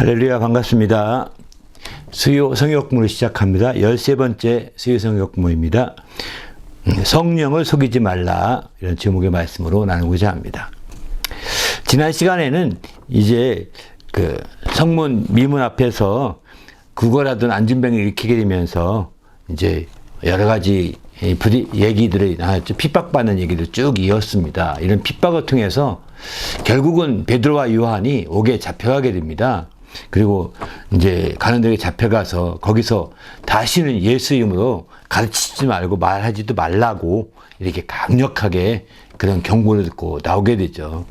할렐루야, 반갑습니다. 수요 성역문을 시작합니다. 13번째 수요 성역문입니다. 성령을 속이지 말라, 이런 제목의 말씀으로 나누고자 합니다. 지난 시간에는 이제 그 성문 미문 앞에서 구걸하던 안진병을 일으키게 되면서 이제 여러 가지 얘기들이 나왔죠. 핍박받는 얘기도 쭉 이었습니다. 이런 핍박을 통해서 결국은 베드로와 요한이 옥에 잡혀가게 됩니다. 그리고 이제 가는 데에 잡혀가서 거기서 다시는 예수 이름으로 가르치지 말고 말하지도 말라고 이렇게 강력하게 그런 경고를 듣고 나오게 되죠.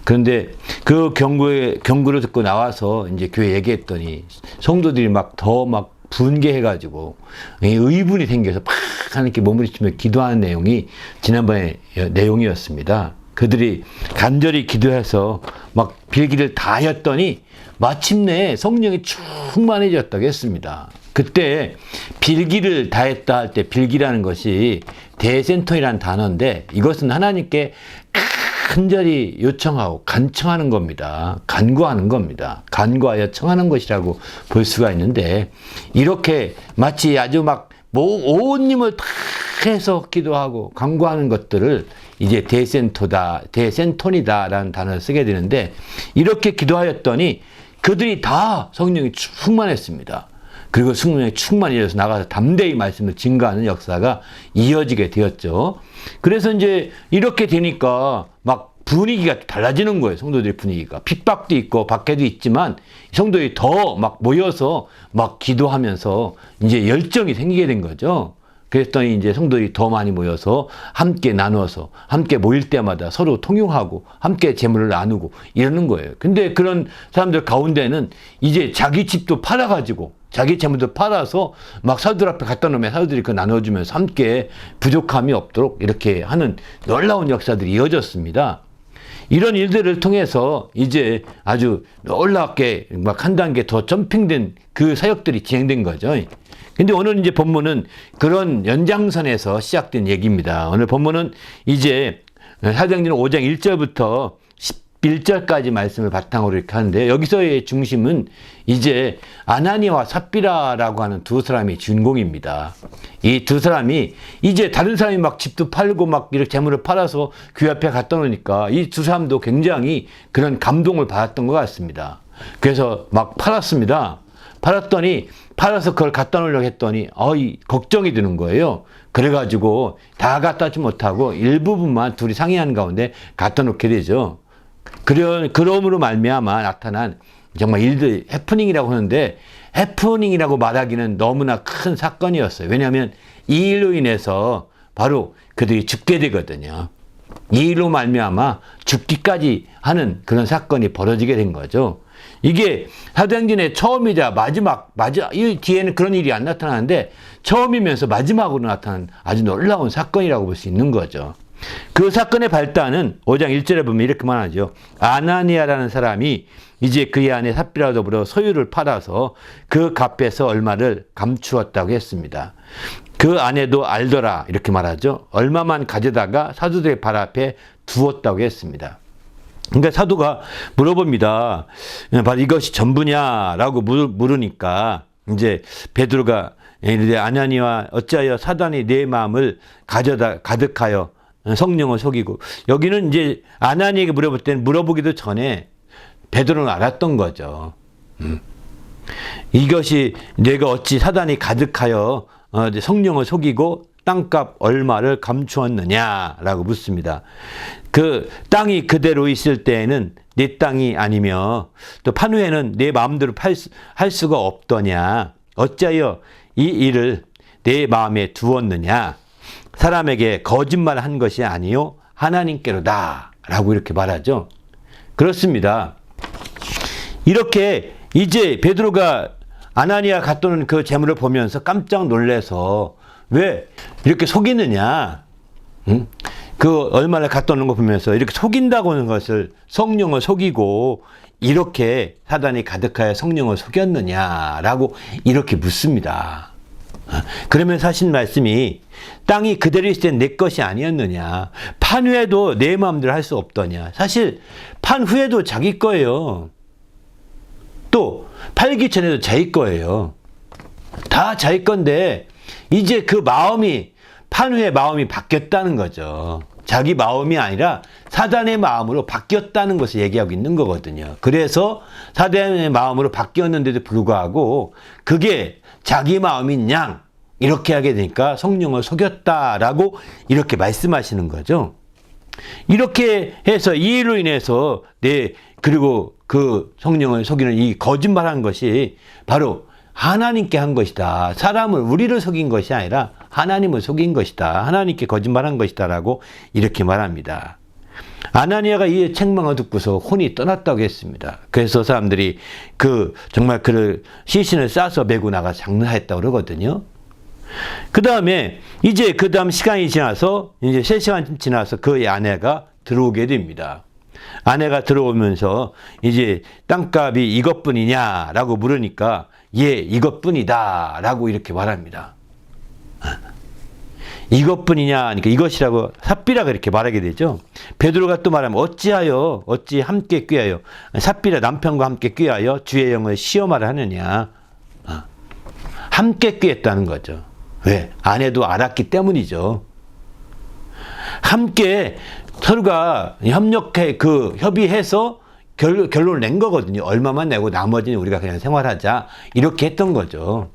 그런데 그 경고를 듣고 나와서 이제 교회 얘기했더니 성도들이 더 분개해가지고 의분이 생겨서 팍 하나님께 몸부림치며 기도하는 내용이 지난번에 내용이었습니다. 그들이 간절히 기도해서 막 빌기를 다 하였더니 마침내 성령이 충만해졌다고 했습니다. 그때 빌기를 다했다 할 때 빌기라는 것이 대센터이라는 단어인데 이것은 하나님께 간절히 요청하고 간청하는 겁니다. 간구하는 겁니다. 간구하여 청하는 것이라고 볼 수가 있는데 이렇게 마치 아주 온 힘을 다 해서 기도하고 간구하는 것들을 이제 대센톤이다라는 단어를 쓰게 되는데 이렇게 기도하였더니 그들이 다 성령이 충만했습니다. 그리고 성령이 충만해져서 나가서 담대히 말씀을 증거하는 역사가 이어지게 되었죠. 그래서 이제 이렇게 되니까 분위기가 달라지는 거예요. 성도들의 분위기가. 핍박도 있고 박해도 있지만 성도들이 더 모여서 기도하면서 이제 열정이 생기게 된 거죠. 그랬더니 이제 성도들이 더 많이 모여서 함께 나누어서 함께 모일 때마다 서로 통용하고 함께 재물을 나누고 이러는 거예요. 근데 그런 사람들 가운데는 이제 자기 집도 팔아가지고 자기 재물도 팔아서 사도들 앞에 갖다 놓으면 사도들이 그거 나눠주면서 함께 부족함이 없도록 이렇게 하는 놀라운 역사들이 이어졌습니다. 이런 일들을 통해서 이제 아주 놀랍게 한 단계 더 점핑된 그 사역들이 진행된 거죠. 근데 오늘 이제 본문은 그런 연장선에서 시작된 얘기입니다. 오늘 본문은 이제 사도행전 5장 1절부터 11절까지 말씀을 바탕으로 이렇게 하는데 여기서의 중심은 이제 아나니아와 삽비라라고 하는 두 사람이 주인공입니다. 이 두 사람이 이제 다른 사람이 집도 팔고 이렇게 재물을 팔아서 교회 앞에 갖다 놓으니까 이 두 사람도 굉장히 그런 감동을 받았던 것 같습니다. 그래서 팔았습니다. 팔아서 그걸 갖다 놓으려고 했더니 걱정이 드는 거예요. 그래가지고 다 갖다 주지 못하고 일부분만 둘이 상의하는 가운데 갖다 놓게 되죠. 그러므로 말미암아 나타난 정말 일들, 해프닝이라고 하는데 해프닝이라고 말하기는 너무나 큰 사건이었어요. 왜냐하면 이 일로 인해서 바로 그들이 죽게 되거든요. 이 일로 말미암아 죽기까지 하는 그런 사건이 벌어지게 된 거죠. 이게 사도행전의 처음이자 마지막 이 뒤에는 그런 일이 안 나타나는데 처음이면서 마지막으로 나타난 아주 놀라운 사건이라고 볼 수 있는 거죠. 그 사건의 발단은 5장 1절에 보면 이렇게 말하죠. 아나니아라는 사람이 이제 그의 아내 삽비라와 더불어 소유를 팔아서 그 값에서 얼마를 감추었다고 했습니다. 그 아내도 알더라 이렇게 말하죠. 얼마만 가져다가 사도들의 발 앞에 두었다고 했습니다. 그러니까 사도가 물어봅니다. 바로 이것이 전부냐라고 물으니까 이제 베드로가 아나니아와 어찌하여 사단이 내 마음을 가득하여 성령을 속이고 여기는 이제 아나니에게 물어볼 때는 물어보기도 전에 베드로는 알았던 거죠. 이것이 내가 어찌 사단이 가득하여 성령을 속이고 땅값 얼마를 감추었느냐라고 묻습니다. 그 땅이 그대로 있을 때에는 내 땅이 아니며 또 판 후에는 내 마음대로 할 수가 없더냐. 어찌하여 이 일을 내 마음에 두었느냐. 사람에게 거짓말한 것이 아니요 하나님께로다 라고 이렇게 말하죠. 그렇습니다. 이렇게 이제 베드로가 아나니아 갖다 놓은 그 재물을 보면서 깜짝 놀라서 왜 이렇게 속이느냐. 그 얼마나 갖다 놓은 거 보면서 이렇게 속인다고 하는 것을 성령을 속이고 이렇게 사단이 가득하여 성령을 속였느냐라고 이렇게 묻습니다. 그러면 하신 말씀이 땅이 그대로 있을 땐 내 것이 아니었느냐. 판 후에도 내 마음대로 할 수 없더냐. 사실 판 후에도 자기 거예요. 또 팔기 전에도 자기 거예요. 다 자기 건데 이제 그 마음이 판후의 마음이 바뀌었다는 거죠. 자기 마음이 아니라 사단의 마음으로 바뀌었다는 것을 얘기하고 있는 거거든요. 그래서 사단의 마음으로 바뀌었는데도 불구하고 그게 자기 마음인 양 이렇게 하게 되니까 성령을 속였다라고 이렇게 말씀하시는 거죠. 이렇게 해서 이 일로 인해서 그리고 그 성령을 속이는 이 거짓말한 것이 바로 하나님께 한 것이다. 사람을 우리를 속인 것이 아니라 하나님을 속인 것이다. 하나님께 거짓말한 것이다라고 이렇게 말합니다. 아나니아가 이 책망을 듣고서 혼이 떠났다고 했습니다. 그래서 사람들이 정말 그를 시신을 싸서 메고 나가 장사했다고 그러거든요. 그 다음에 그 다음 시간이 지나서 이제 3시간 지나서 그의 아내가 들어오게 됩니다. 아내가 들어오면서 이제 땅값이 이것뿐이냐라고 물으니까 예, 이것뿐이다라고 이렇게 말합니다. 이것뿐이냐 하니까 이것이라고 삽비라가 이렇게 말하게 되죠. 베드로가 또 말하면 어찌 함께 꾀하여 삽비라 남편과 함께 꾀하여 주의 영을 시험하라 하느냐. 함께 꾀했다는 거죠. 왜? 아내도 알았기 때문이죠. 함께 서로가 협의해서 결론을 낸 거거든요. 얼마만 내고 나머지는 우리가 그냥 생활하자 이렇게 했던 거죠.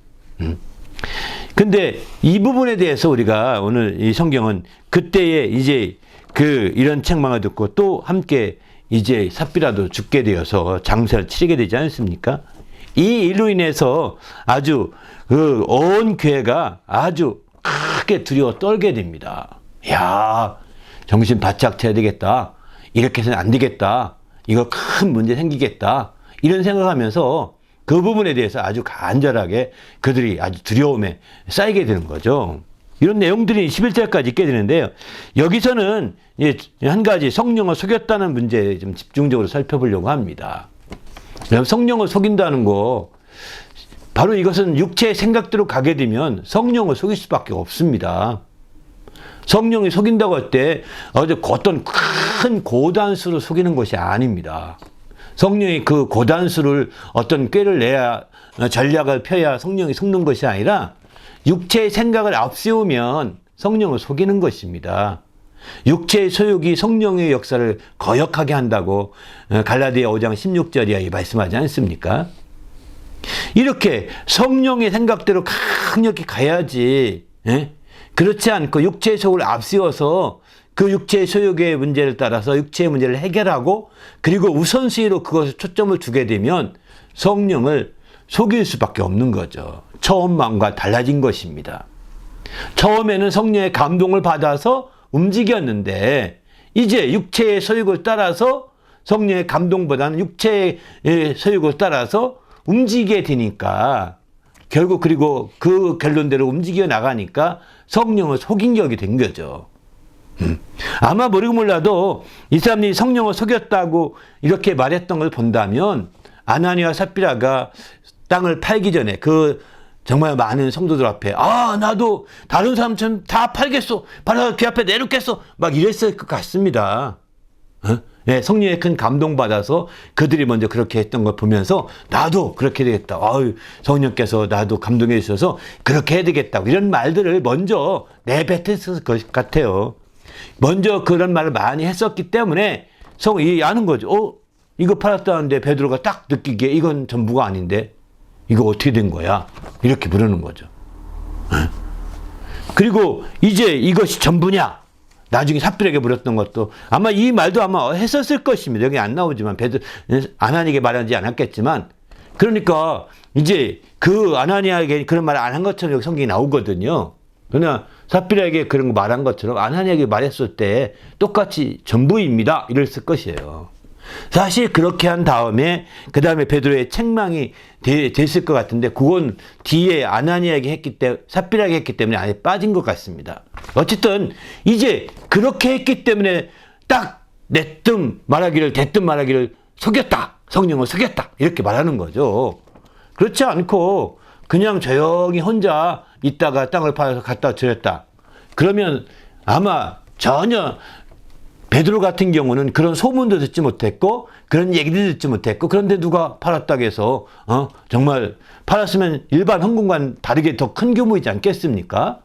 근데 이 부분에 대해서 우리가 오늘 이 성경은 그때에 이제 이런 책망을 듣고 또 함께 이제 삽비라도 죽게 되어서 장사를 치르게 되지 않습니까? 이 일로 인해서 아주 온 교회가 아주 크게 두려워 떨게 됩니다. 야, 정신 바짝 차려야 되겠다. 이렇게 해서는 안 되겠다. 이거 큰 문제 생기겠다. 이런 생각하면서 그 부분에 대해서 아주 간절하게 그들이 아주 두려움에 쌓이게 되는 거죠. 이런 내용들이 11절까지 있게 되는데요. 여기서는 한 가지 성령을 속였다는 문제에 좀 집중적으로 살펴보려고 합니다. 성령을 속인다는 거, 바로 이것은 육체의 생각대로 가게 되면 성령을 속일 수밖에 없습니다. 성령이 속인다고 할 때 어떤 큰 고단수로 속이는 것이 아닙니다. 성령이 그 고단수를 어떤 꾀를 내야 전략을 펴야 성령이 속는 것이 아니라 육체의 생각을 앞세우면 성령을 속이는 것입니다. 육체의 소욕이 성령의 역사를 거역하게 한다고 갈라디아 5장 16절이야 말씀하지 않습니까? 이렇게 성령의 생각대로 강력히 가야지, 그렇지 않고 육체의 소욕을 앞세워서 그 육체의 소욕의 문제를 따라서 육체의 문제를 해결하고 그리고 우선순위로 그것에 초점을 두게 되면 성령을 속일 수밖에 없는 거죠. 처음만과 달라진 것입니다. 처음에는 성령의 감동을 받아서 움직였는데 이제 육체의 소욕을 따라서 성령의 감동보다는 육체의 소욕을 따라서 움직이게 되니까 결국 그리고 그 결론대로 움직여 나가니까 성령을 속인 격이 된 거죠. 아마 모르고 몰라도 이 사람이 성령을 속였다고 이렇게 말했던 걸 본다면 아나니아와 삽비라가 땅을 팔기 전에 정말 많은 성도들 앞에 나도 다른 사람처럼 다 팔겠어, 바로 그 앞에 내놓겠어 막 이랬을 것 같습니다. 네, 성령의 큰 감동받아서 그들이 먼저 그렇게 했던 걸 보면서 나도 그렇게 되겠다. 성령께서 나도 감동해 주셔서 그렇게 해야 되겠다. 이런 말들을 먼저 내뱉었을 것 같아요. 먼저 그런 말을 많이 했었기 때문에 성이 아는 거죠. 이거 팔았다는데 베드로가 딱 느끼기에 이건 전부가 아닌데 이거 어떻게 된 거야? 이렇게 부르는 거죠. 그리고 이제 이것이 전부냐? 나중에 삽비에게 물었던 것도 아마 이 말도 아마 했었을 것입니다. 여기 안 나오지만 아나니에게 말하지 않았겠지만 그러니까 이제 그 아나니아에게 그런 말을 안 한 것처럼 여기 성경이 나오거든요. 그러나 삽비에게 그런 거 말한 것처럼 아나니아에게 말했을 때 똑같이 전부입니다. 이랬을 것이에요. 사실 그렇게 한 다음에 그 다음에 베드로의 책망이 됐을 것 같은데 그건 뒤에 아나니아에게 했기 때문에 삽비라에게 했기 때문에 안에 빠진 것 같습니다. 어쨌든 이제 그렇게 했기 때문에 딱 냈든 말하기를 됐든 말하기를 속였다. 성령을 속였다. 이렇게 말하는 거죠. 그렇지 않고 그냥 조용히 혼자 있다가 땅을 팔아서 갖다 드렸다. 그러면 아마 전혀 베드로 같은 경우는 그런 소문도 듣지 못했고 그런 얘기도 듣지 못했고, 그런데 누가 팔았다고 해서 정말 팔았으면 일반 헌금과는 다르게 더 큰 규모이지 않겠습니까?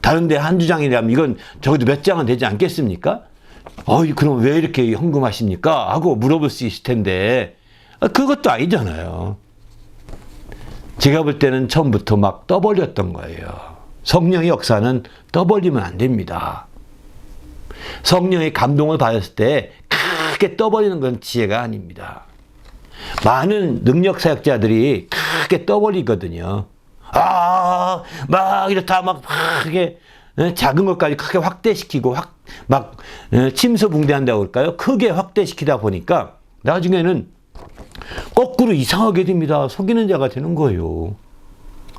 다른데 한 주장이라면 이건 적어도 몇 장은 되지 않겠습니까? 그럼 왜 이렇게 헌금하십니까? 하고 물어볼 수 있을 텐데 그것도 아니잖아요. 제가 볼 때는 처음부터 막 떠벌렸던 거예요. 성령의 역사는 떠벌리면 안 됩니다. 성령의 감동을 받았을 때 크게 떠벌리는 건 지혜가 아닙니다. 많은 능력 사역자들이 크게 떠벌리거든요. 막 이렇다 막 크게 작은 것까지 크게 확대시키고 막 침소붕대한다고 그럴까요? 크게 확대시키다 보니까 나중에는 거꾸로 이상하게 됩니다. 속이는 자가 되는 거예요.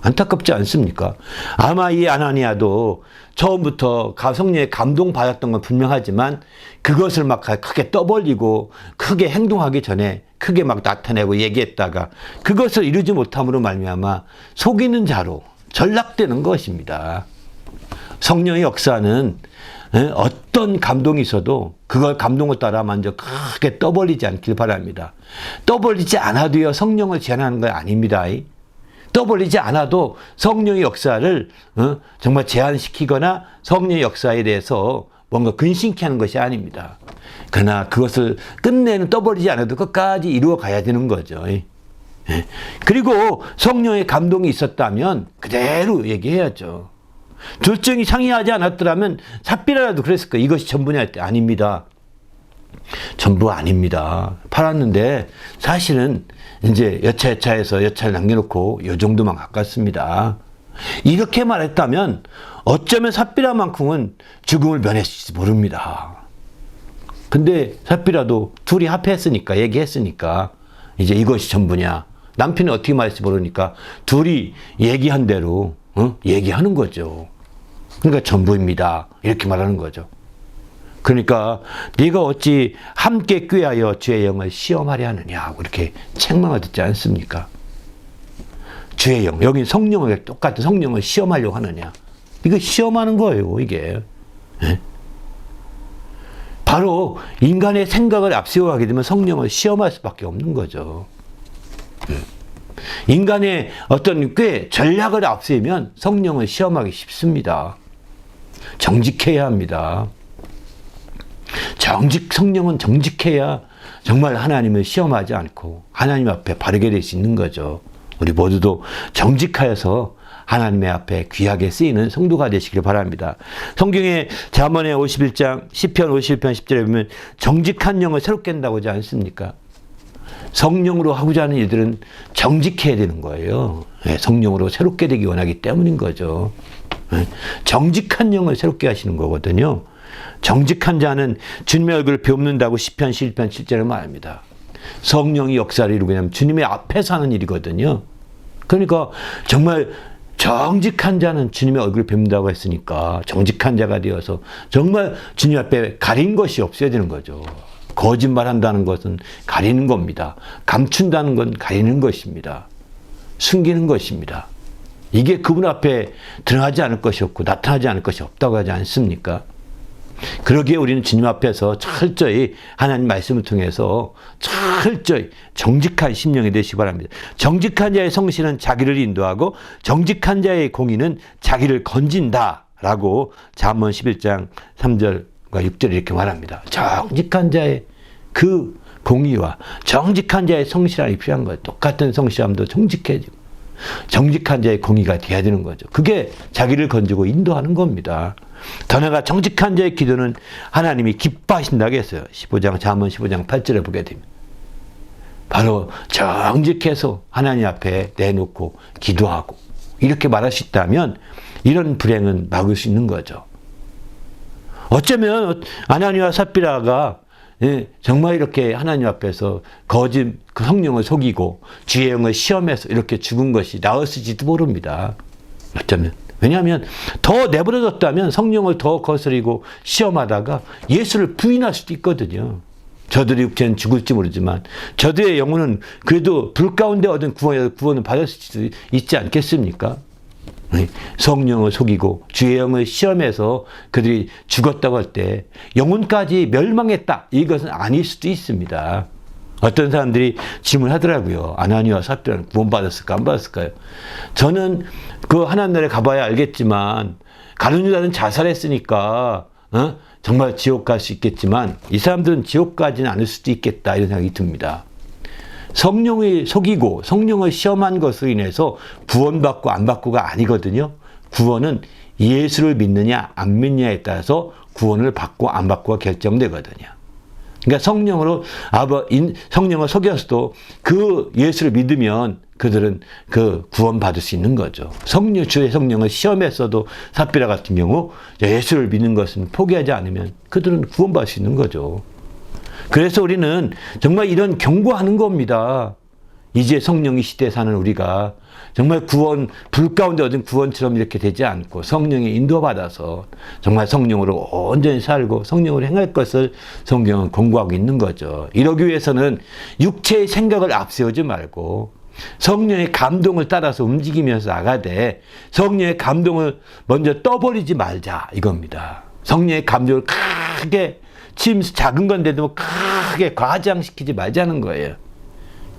안타깝지 않습니까? 아마 이 아나니아도 처음부터 성령의 감동 받았던 건 분명하지만 그것을 막 크게 떠벌리고 크게 행동하기 전에 크게 막 나타내고 얘기했다가 그것을 이루지 못함으로 말미암아 속이는 자로 전락되는 것입니다. 성령의 역사는 어떤 감동이 있어도 그걸 감동을 따라 먼저 크게 떠벌리지 않길 바랍니다. 떠벌리지 않아도요 성령을 제한하는 건 아닙니다. 떠벌리지 않아도 성령의 역사를 정말 제한시키거나 성령의 역사에 대해서 뭔가 근심케 하는 것이 아닙니다. 그러나 그것을 끝내는 떠벌리지 않아도 끝까지 이루어 가야 되는 거죠. 그리고 성령의 감동이 있었다면 그대로 얘기해야죠. 둘중이 상의하지 않았더라면 삽비라라도 그랬을 거예요. 이것이 전부냐 할 때 아닙니다. 전부 아닙니다. 팔았는데 사실은 이제 여차여차해서 여차를 남겨놓고 이 정도만 가깝습니다. 이렇게 말했다면 어쩌면 삽비라만큼은 죽음을 면했을지 모릅니다. 근데 삽비라도 둘이 합했으니까 얘기했으니까 이제 이것이 전부냐. 남편이 어떻게 말할지 모르니까 둘이 얘기한 대로 얘기하는 거죠. 그러니까 전부입니다. 이렇게 말하는 거죠. 그러니까 네가 어찌 함께 꾀하여 주의 영을 시험하려 하느냐고 이렇게 책망을 듣지 않습니까? 주의 영, 여긴 성령을 똑같은 성령을 시험하려고 하느냐. 이거 시험하는 거예요, 이게. 바로 인간의 생각을 앞세워가게 되면 성령을 시험할 수밖에 없는 거죠. 인간의 어떤 전략을 앞세우면 성령을 시험하기 쉽습니다. 정직해야 합니다. 성령은 정직해야 정말 하나님을 시험하지 않고 하나님 앞에 바르게 될 수 있는 거죠. 우리 모두도 정직하여서 하나님의 앞에 귀하게 쓰이는 성도가 되시길 바랍니다. 성경에 잠언의 51장, 시편 51편 10절에 보면 정직한 영을 새롭게 한다고 하지 않습니까? 성령으로 하고자 하는 일들은 정직해야 되는 거예요. 성령으로 새롭게 되기 원하기 때문인 거죠. 정직한 영을 새롭게 하시는 거거든요. 정직한 자는 주님의 얼굴을 비옵는다고 시편 11편 7절에 말합니다. 성령이 역사를 이루게 되면 주님의 앞에서 하는 일이거든요. 그러니까 정말 정직한 자는 주님의 얼굴을 뵙는다고 했으니까 정직한 자가 되어서 정말 주님 앞에 가린 것이 없어야 되는 거죠. 거짓말한다는 것은 가리는 겁니다. 감춘다는 건 가리는 것입니다. 숨기는 것입니다. 이게 그분 앞에 드러나지 않을 것이 없고 나타나지 않을 것이 없다고 하지 않습니까? 그러기에 우리는 주님 앞에서 철저히 하나님 말씀을 통해서 철저히 정직한 심령이 되시기 바랍니다. 정직한 자의 성실은 자기를 인도하고 정직한 자의 공의는 자기를 건진다라고 잠언 11장 3절과 6절에 이렇게 말합니다. 정직한 자의 그 공의와 정직한 자의 성실함이 필요한 거예요. 똑같은 성실함도 정직해지고 정직한 자의 공의가 돼야 되는 거죠. 그게 자기를 건지고 인도하는 겁니다. 더 나아가 정직한 자의 기도는 하나님이 기뻐하신다고 했어요. 잠언 15장 8절에 보게 됩니다. 바로 정직해서 하나님 앞에 내놓고 기도하고 이렇게 말할 수 있다면 이런 불행은 막을 수 있는 거죠. 어쩌면 아나니와 삽비라가 정말 이렇게 하나님 앞에서 그 성령을 속이고 주의 영을 시험해서 이렇게 죽은 것이 나았을지도 모릅니다. 어쩌면. 왜냐하면 더 내버려뒀다면 성령을 더 거스리고 시험하다가 예수를 부인할 수도 있거든요. 저들의 육체는 죽을지 모르지만 저들의 영혼은 그래도 불 가운데 얻은 구원을 받을 수도 있지 않겠습니까? 성령을 속이고 주의 영을 시험해서 그들이 죽었다고 할 때 영혼까지 멸망했다. 이것은 아닐 수도 있습니다. 어떤 사람들이 질문하더라고요. 아나니와 삽비라는 구원받았을까 안 받았을까요? 저는 그 하나님나라에 가봐야 알겠지만 가룟 유다는 자살했으니까 정말 지옥 갈 수 있겠지만 이 사람들은 지옥 가지는 않을 수도 있겠다 이런 생각이 듭니다. 성령을 속이고 성령을 시험한 것으로 인해서 구원받고 안 받고가 아니거든요. 구원은 예수를 믿느냐 안 믿느냐에 따라서 구원을 받고 안 받고가 결정되거든요. 그러니까 성령을 속였어도 그 예수를 믿으면 그들은 그 구원받을 수 있는 거죠. 주의 성령을 시험했어도 삽비라 같은 경우 예수를 믿는 것은 포기하지 않으면 그들은 구원받을 수 있는 거죠. 그래서 우리는 정말 이런 경고하는 겁니다. 이제 성령의 시대에 사는 우리가 정말 불 가운데 얻은 구원처럼 이렇게 되지 않고 성령의 인도받아서 정말 성령으로 온전히 살고 성령으로 행할 것을 성경은 권고하고 있는 거죠. 이러기 위해서는 육체의 생각을 앞세우지 말고 성령의 감동을 따라서 움직이면서 나가되 성령의 감동을 먼저 떠버리지 말자 이겁니다. 성령의 감동을 크게 작은 건데도 크게 과장시키지 말자는 거예요.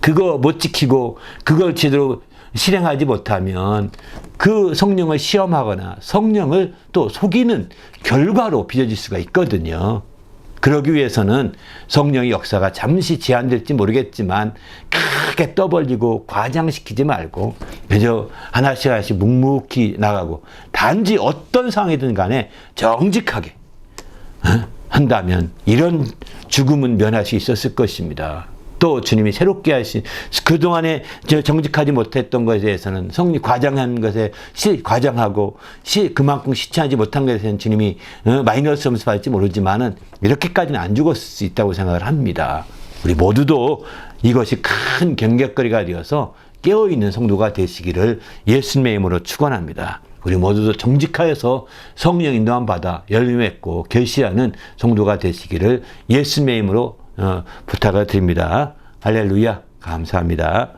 그거 못 지키고 그걸 제대로 실행하지 못하면 그 성령을 시험하거나 성령을 또 속이는 결과로 빚어질 수가 있거든요. 그러기 위해서는 성령의 역사가 잠시 제한될지 모르겠지만 크게 떠벌리고 과장시키지 말고 그저 하나씩 묵묵히 나가고 단지 어떤 상황이든 간에 정직하게 한다면 이런 죽음은 면할 수 있었을 것입니다. 또 주님이 새롭게 하신 그동안에 정직하지 못했던 것에 대해서는 성령 과장한 것에 과장하고 그만큼 시치하지 못한 것에 대해서는 주님이 마이너스 점수 받을지 모르지만은 이렇게까지는 안 죽었을 수 있다고 생각을 합니다. 우리 모두도 이것이 큰 경계거리가 되어서 깨어있는 성도가 되시기를 예수님의 이름으로 축원합니다. 우리 모두도 정직하여서 성령 인도함 받아 열매 맺고 결실하는 성도가 되시기를 예수님의 이름으로 부탁을 드립니다. 할렐루야. 감사합니다.